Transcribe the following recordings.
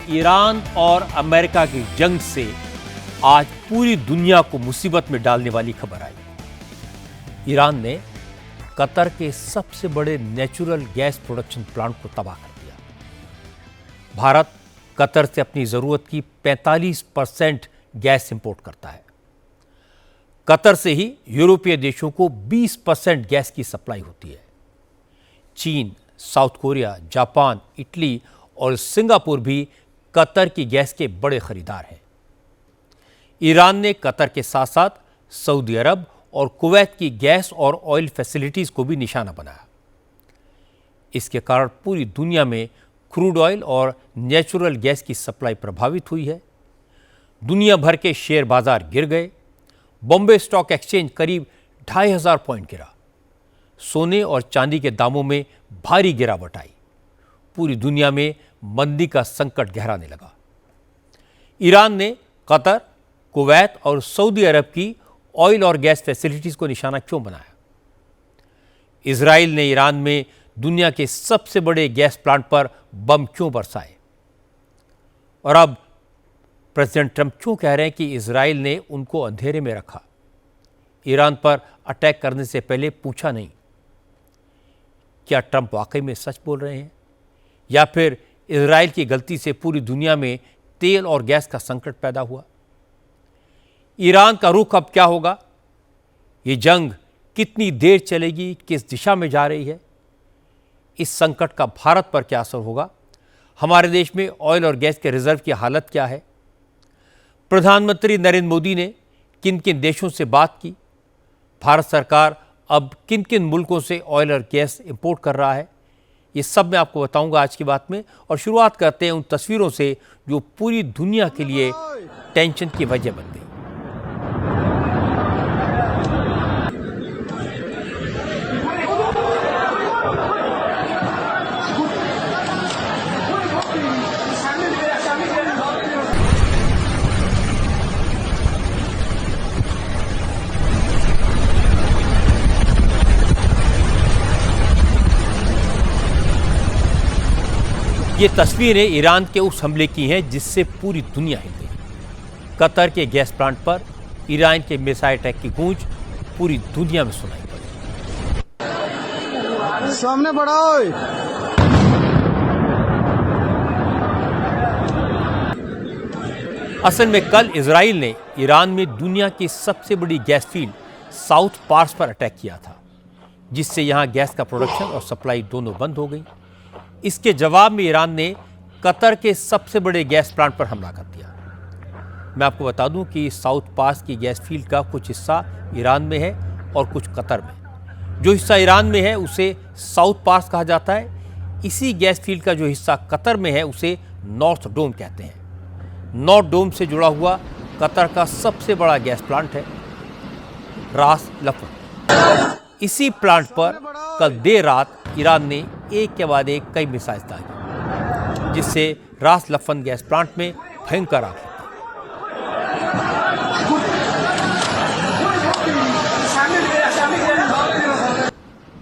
Iran और America की जंग से आज पूरी दुनिया को मुसीबत में डालने वाली खबर आई। ईरान ने कतर के सबसे बड़े नेचुरल गैस प्रोडक्शन प्लांट को तबाह कर दिया। भारत कतर से अपनी जरूरत की 45% गैस इंपोर्ट करता है। कतर से ही यूरोपीय देशों को 20% गैस की सप्लाई होती है। चीन, साउथ कोरिया, जापान, इटली और सिंगापुर भी कतर की गैस के बड़े खरीदार हैं। ईरान ने कतर के साथ साथ सऊदी अरब और कुवैत की गैस और ऑयल फैसिलिटीज को भी निशाना बनाया। इसके कारण पूरी दुनिया में क्रूड ऑयल और नेचुरल गैस की सप्लाई प्रभावित हुई है। दुनिया भर के शेयर बाजार गिर गए। बॉम्बे स्टॉक एक्सचेंज करीब 2500 पॉइंट गिरा। सोने और चांदी के दामों में भारी गिरावट आई। पूरी दुनिया में मंदी का संकट गहराने लगा। ईरान ने कतर, कुवैत और सऊदी अरब की ऑयल और गैस फैसिलिटीज को निशाना क्यों बनाया? इजराइल ने ईरान में दुनिया के सबसे बड़े गैस प्लांट पर बम क्यों बरसाए? और अब प्रेसिडेंट ट्रंप क्यों कह रहे हैं कि इजराइल ने उनको अंधेरे में रखा, ईरान पर अटैक करने से पहले पूछा नहीं? क्या ट्रंप वाकई में सच बोल रहे हैं या फिर इजराइल की गलती से पूरी दुनिया में तेल और गैस का संकट पैदा हुआ? ईरान का रुख अब क्या होगा? ये जंग कितनी देर चलेगी? किस दिशा में जा रही है? इस संकट का भारत पर क्या असर होगा? हमारे देश में ऑयल और गैस के रिजर्व की हालत क्या है? प्रधानमंत्री नरेंद्र मोदी ने किन किन देशों से बात की? भारत सरकार अब किन किन मुल्कों से ऑयल और गैस इंपोर्ट कर रहा है? ये सब मैं आपको बताऊंगा आज की बात में। और शुरुआत करते हैं उन तस्वीरों से जो पूरी दुनिया के लिए टेंशन की वजह बन गई। ये तस्वीरें ईरान के उस हमले की हैं जिससे पूरी दुनिया हिल गई। कतर के गैस प्लांट पर ईरान के मिसाइल अटैक की गूंज पूरी दुनिया में सुनाई पड़ी। सामने बढ़ाओ। असल में कल इजराइल ने ईरान में दुनिया की सबसे बड़ी गैस फील्ड साउथ पार्स पर अटैक किया था, जिससे यहां गैस का प्रोडक्शन और सप्लाई दोनों बंद हो गई। इसके जवाब में ईरान ने कतर के सबसे बड़े गैस प्लांट पर हमला कर दिया। मैं आपको बता दूं कि साउथ पास की गैस फील्ड का कुछ हिस्सा ईरान में है और कुछ कतर में। जो हिस्सा ईरान में है उसे साउथ पास कहा जाता है। इसी गैस फील्ड का जो हिस्सा कतर में है उसे नॉर्थ डोम कहते हैं। नॉर्थ डोम से जुड़ा हुआ कतर का सबसे बड़ा गैस प्लांट है रास लफन। इसी प्लांट पर कल देर रात ईरान ने एक के बाद एक कई मिसाइल दागी, जिससे रास लफन गैस प्लांट में भयंकर आग लगी।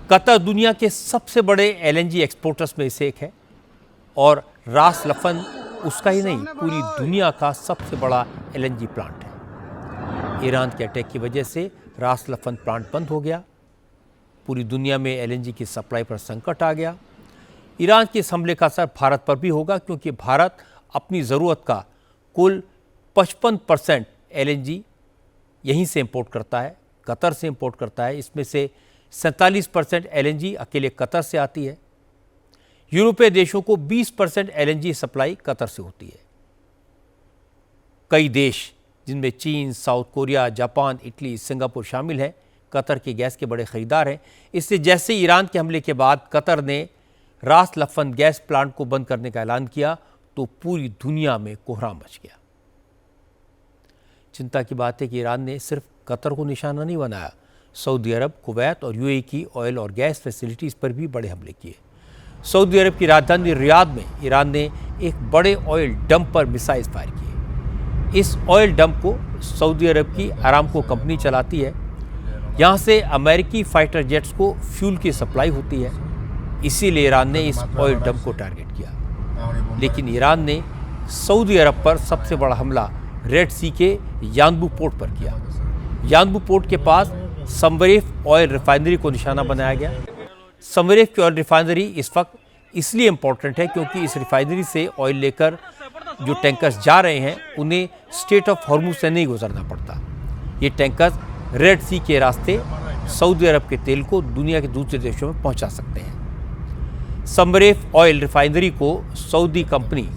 कतर दुनिया के सबसे बड़े एलएनजी एक्सपोर्टर्स में से एक है और रास लफन उसका ही नहीं, पूरी दुनिया का सबसे बड़ा एलएनजी प्लांट है। ईरान के अटैक की वजह से रास लफन प्लांट बंद हो गया। पूरी दुनिया में एलएनजी की सप्लाई पर संकट आ गया। ईरान के इस हमले का असर भारत पर भी होगा, क्योंकि भारत अपनी ज़रूरत का कुल 55% एलएनजी यहीं से इंपोर्ट करता है, कतर से इंपोर्ट करता है। इसमें से 47% एलएनजी अकेले कतर से आती है। यूरोपीय देशों को 20% एलएनजी सप्लाई कतर से होती है। कई देश जिनमें चीन, south Korea, Japan, Italy, Singapore शामिल हैं, कतर के गैस के बड़े खरीदार हैं। इससे जैसे ईरान के हमले के बाद कतर ने रास लफन गैस प्लांट को बंद करने का ऐलान किया तो पूरी दुनिया में कोहराम मच गया। चिंता की बात है कि ईरान ने सिर्फ कतर को निशाना नहीं बनाया, सऊदी अरब, कुवैत और यूएई की ऑयल और गैस फैसिलिटीज़ पर भी बड़े हमले किए। सऊदी अरब की राजधानी रियाद में ईरान ने एक बड़े ऑयल डंप पर मिसाइल फायर किए। इस ऑयल डंप को सऊदी अरब की अरामको कंपनी चलाती है। यहाँ से अमेरिकी फाइटर जेट्स को फ्यूल की सप्लाई होती है। इसीलिए ईरान ने इस ऑयल डंप को टारगेट किया। लेकिन ईरान ने सऊदी अरब पर सबसे बड़ा हमला रेड सी के यानबू पोर्ट पर किया। यानबू पोर्ट के पास समवरेफ ऑयल रिफाइनरी को निशाना बनाया गया। समवरेफ की ऑयल रिफाइनरी इस वक्त इसलिए इम्पोर्टेंट है क्योंकि इस रिफाइनरी से ऑयल लेकर जो टैंकर्स जा रहे हैं उन्हें स्ट्रेट ऑफ हॉर्मुज से नहीं गुजरना पड़ता। ये टैंकर्स रेड सी के रास्ते सऊदी अरब के तेल को दुनिया के दूसरे देशों में पहुंचा सकते हैं। समवरेफ ऑयल रिफाइनरी को सऊदी कंपनी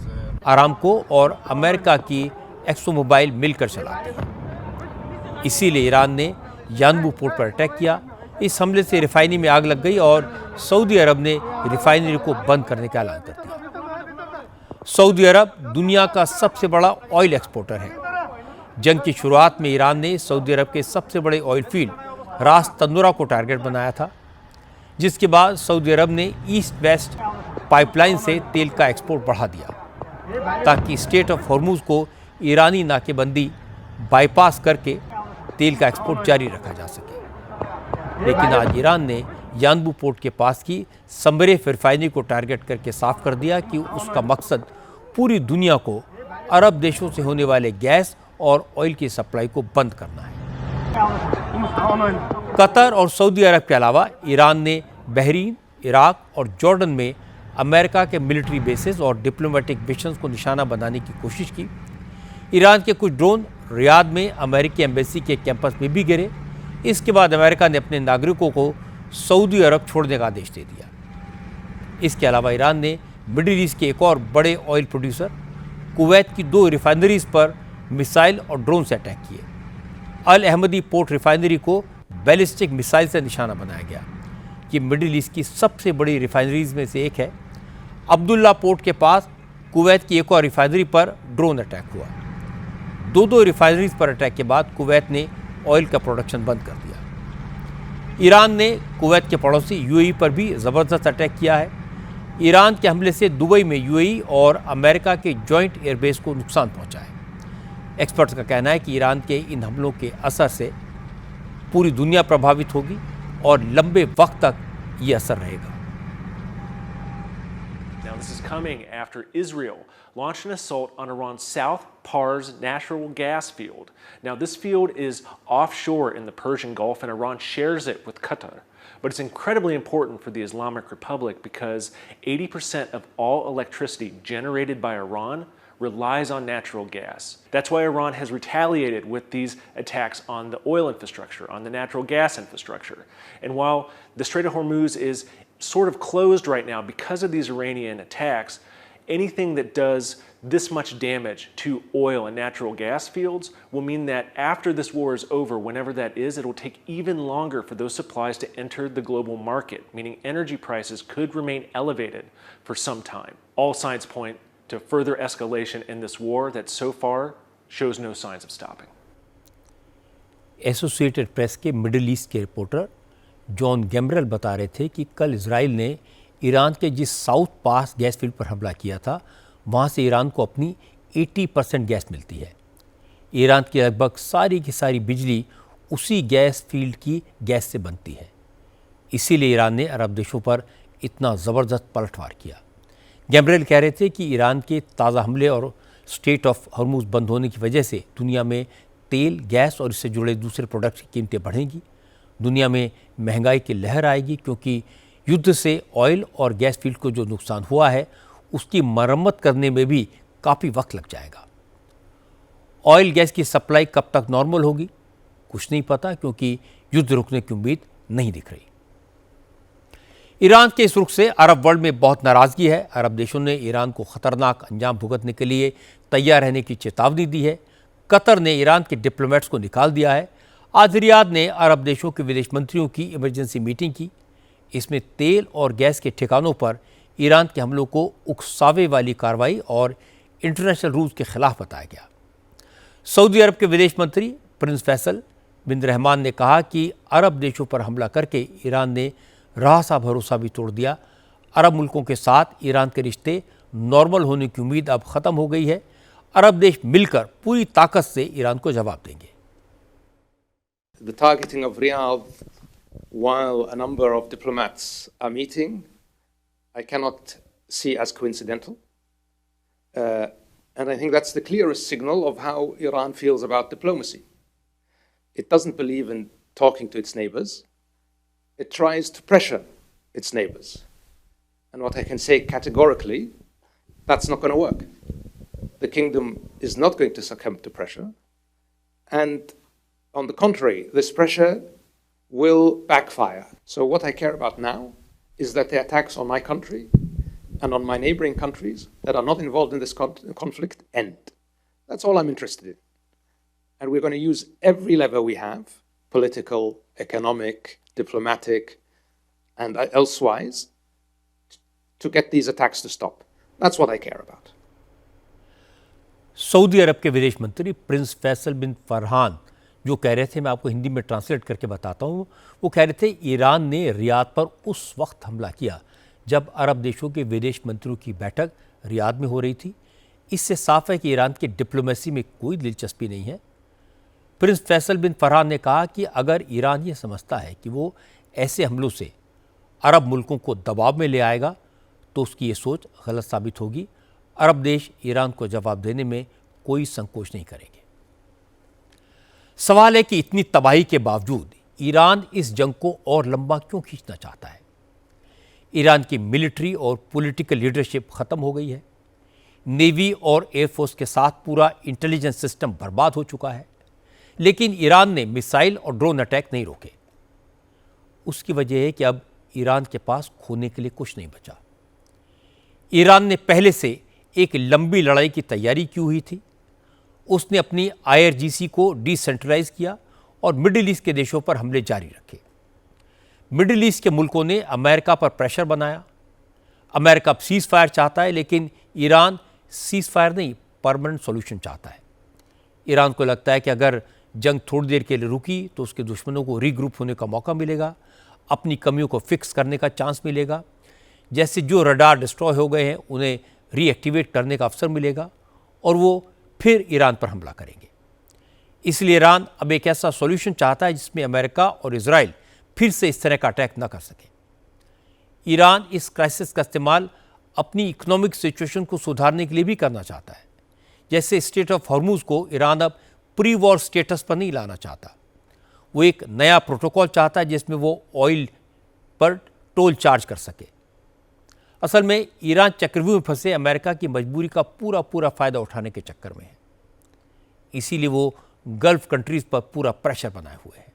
आरामको और अमेरिका की एक्सो मोबाइल मिलकर चलाती है। इसीलिए ईरान ने यानबू पोर्ट पर अटैक किया। इस हमले से रिफाइनरी में आग लग गई और सऊदी अरब ने रिफाइनरी को बंद करने का ऐलान कर दिया। सऊदी अरब दुनिया का सबसे बड़ा ऑयल एक्सपोर्टर है। जंग की शुरुआत में ईरान ने सऊदी अरब के सबसे बड़े ऑयल फील्ड रास तंदुरा को टारगेट बनाया था, जिसके बाद सऊदी अरब ने ईस्ट वेस्ट पाइपलाइन से तेल का एक्सपोर्ट बढ़ा दिया ताकि स्ट्रेट ऑफ हॉर्मुज को ईरानी नाकेबंदी बाईपास करके तेल का एक्सपोर्ट जारी रखा जा सके। लेकिन आज ईरान ने यानबू पोर्ट के पास की समवरेफ रिफाइनरी को टारगेट करके साफ कर दिया कि उसका मकसद पूरी दुनिया को अरब देशों से होने वाले गैस और ऑयल की सप्लाई को बंद करना है। कतर और सऊदी अरब के अलावा ईरान ने बहरीन, इराक और जॉर्डन में अमेरिका के मिलिट्री बेसेस और डिप्लोमेटिक मिशंस को निशाना बनाने की कोशिश की। ईरान के कुछ ड्रोन रियाद में अमेरिकी एम्बेसी के कैंपस में भी गिरे। इसके बाद अमेरिका ने अपने नागरिकों को सऊदी अरब छोड़ने का आदेश दे दिया। इसके अलावा ईरान ने मिडिल ईस्ट के एक और बड़े ऑयल प्रोड्यूसर कुवैत की 2 रिफाइनरीज पर मिसाइल और ड्रोन से अटैक किए। अल अहमदी पोर्ट रिफाइनरी को बैलिस्टिक मिसाइल से निशाना बनाया गया। ये मिडिल ईस्ट की सबसे बड़ी रिफाइनरीज में से एक है। अब्दुल्ला पोर्ट के पास कुवैत की एक और रिफाइनरी पर ड्रोन अटैक हुआ। 2 रिफाइनरीज पर अटैक के बाद कुवैत ने ऑयल का प्रोडक्शन बंद कर दिया। ईरान ने कुवैत के पड़ोसी यूएई पर भी ज़बरदस्त अटैक किया है। ईरान के हमले से दुबई में यूएई और अमेरिका के जॉइंट एयरबेस को नुकसान पहुंचा है। एक्सपर्ट्स का कहना है कि ईरान के इन हमलों के असर से पूरी दुनिया प्रभावित होगी और लंबे वक्त तक ये असर रहेगा। Now, this is coming after Israel launched an assault on Iran's South Pars natural gas field. Now, this field is offshore in the Persian Gulf, and Iran shares it with Qatar. But it's incredibly important for the Islamic Republic because 80% of all electricity generated by Iran relies on natural gas. That's why Iran has retaliated with these attacks on the oil infrastructure, on the natural gas infrastructure. And while the Strait of Hormuz is sort of closed right now because of these Iranian attacks, anything that does this much damage to oil and natural gas fields will mean that after this war is over, whenever that is, it will take even longer for those supplies to enter the global market, meaning energy prices could remain elevated for some time. All signs point to further escalation in this war that so far shows no signs of stopping. Associated press के middle east के reporter John गैम्ब्रेल बता रहे थे कि कल Israel ने Iran के जिस साउथ पास गैस फील्ड पर हमला किया था, वहाँ से ईरान को अपनी 80% गैस मिलती है। ईरान की लगभग सारी की सारी बिजली उसी गैस फील्ड की गैस से बनती है। इसीलिए ईरान ने अरब देशों पर इतना ज़बरदस्त पलटवार किया। गैम्ब्रेल कह रहे थे कि ईरान के ताज़ा हमले और स्ट्रेट ऑफ हॉर्मुज बंद होने की वजह से दुनिया में तेल, गैस और इससे जुड़े दूसरे प्रोडक्ट्स की कीमतें बढ़ेंगी। दुनिया में महंगाई की लहर आएगी क्योंकि युद्ध से ऑयल और गैस फील्ड को जो नुकसान हुआ है उसकी मरम्मत करने में भी काफ़ी वक्त लग जाएगा। ऑयल गैस की सप्लाई कब तक नॉर्मल होगी कुछ नहीं पता, क्योंकि युद्ध रुकने की उम्मीद नहीं दिख रही। ईरान के इस रुख से अरब वर्ल्ड में बहुत नाराज़गी है। अरब देशों ने ईरान को ख़तरनाक अंजाम भुगतने के लिए तैयार रहने की चेतावनी दी है। कतर ने ईरान के डिप्लोमेट्स को निकाल दिया है। आज रियाद ने अरब देशों के विदेश मंत्रियों की इमरजेंसी मीटिंग की। इसमें तेल और गैस के ठिकानों पर ईरान के हमलों को उकसावे वाली कार्रवाई और इंटरनेशनल रूल्स के खिलाफ बताया गया। सऊदी अरब के विदेश मंत्री प्रिंस फैसल बिन रहमान ने कहा कि अरब देशों पर हमला करके ईरान ने राह सा भरोसा भी तोड़ दिया। अरब मुल्कों के साथ ईरान के रिश्ते नॉर्मल होने की उम्मीद अब ख़त्म हो गई है। अरब देश मिलकर पूरी ताकत से ईरान को जवाब देंगे। The targeting of Riyadh while a number of diplomats are meeting, I cannot see as coincidental. And I think that's the clearest signal of how Iran feels about diplomacy. It doesn't believe in talking to its neighbors. It tries to pressure its neighbors. And what I can say categorically, that's not going to work. The kingdom is not going to succumb to pressure. And on the contrary, this pressure will backfire. So what I care about now is that the attacks on my country and on my neighboring countries that are not involved in this conflict end. That's all I'm interested in. And we're going to use every lever we have, political, economic, diplomatic, and elsewise, to get these attacks to stop. That's what I care about. Saudi Arab के विदेश मंत्री Prince Faisal बिन फरहान जो कह रहे थे, मैं आपको हिंदी में ट्रांसलेट करके बताता हूँ, वो कह रहे थे ईरान ने रियाद पर उस वक्त हमला किया जब अरब देशों के विदेश मंत्रियों की बैठक रियाद में हो रही थी। इससे साफ है कि ईरान की डिप्लोमेसी में कोई दिलचस्पी नहीं है। प्रिंस फैसल बिन फरहान ने कहा कि अगर ईरान ये समझता है कि वो ऐसे हमलों से अरब मुल्कों को दबाव में ले आएगा तो उसकी ये सोच गलत साबित होगी। अरब देश ईरान को जवाब देने में कोई संकोच नहीं करेंगे। सवाल है कि इतनी तबाही के बावजूद ईरान इस जंग को और लंबा क्यों खींचना चाहता है। ईरान की मिलिट्री और पॉलिटिकल लीडरशिप खत्म हो गई है। नेवी और एयरफोर्स के साथ पूरा इंटेलिजेंस सिस्टम बर्बाद हो चुका है, लेकिन ईरान ने मिसाइल और ड्रोन अटैक नहीं रोके। उसकी वजह है कि अब ईरान के पास खोने के लिए कुछ नहीं बचा। ईरान ने पहले से एक लंबी लड़ाई की तैयारी की हुई थी। उसने अपनी IRGC को डिसेंट्रलाइज किया और मिडिल ईस्ट के देशों पर हमले जारी रखे। मिडिल ईस्ट के मुल्कों ने अमेरिका पर प्रेशर बनाया। अमेरिका अब सीज फायर चाहता है, लेकिन ईरान सीज फायर नहीं, परमानेंट सॉल्यूशन चाहता है। ईरान को लगता है कि अगर जंग थोड़ी देर के लिए रुकी तो उसके दुश्मनों को रीग्रुप होने का मौका मिलेगा, अपनी कमियों को फिक्स करने का चांस मिलेगा। जैसे जो रडार डिस्ट्रॉय हो गए हैं उन्हें रीएक्टिवेट करने का अवसर मिलेगा और वो फिर ईरान पर हमला करेंगे। इसलिए ईरान अब एक ऐसा सॉल्यूशन चाहता है जिसमें अमेरिका और इजराइल फिर से इस तरह का अटैक न कर सके। ईरान इस क्राइसिस का इस्तेमाल अपनी इकोनॉमिक सिचुएशन को सुधारने के लिए भी करना चाहता है। जैसे स्टेट ऑफ हॉर्मुज को ईरान अब प्री वॉर स्टेटस पर नहीं लाना चाहता। वो एक नया प्रोटोकॉल चाहता है जिसमें वो ऑयल पर टोल चार्ज कर सके। असल में ईरान चक्रव्यूह में फंसे अमेरिका की मजबूरी का पूरा फायदा उठाने के चक्कर में है। इसीलिए वो गल्फ कंट्रीज पर पूरा प्रेशर बनाए हुए है।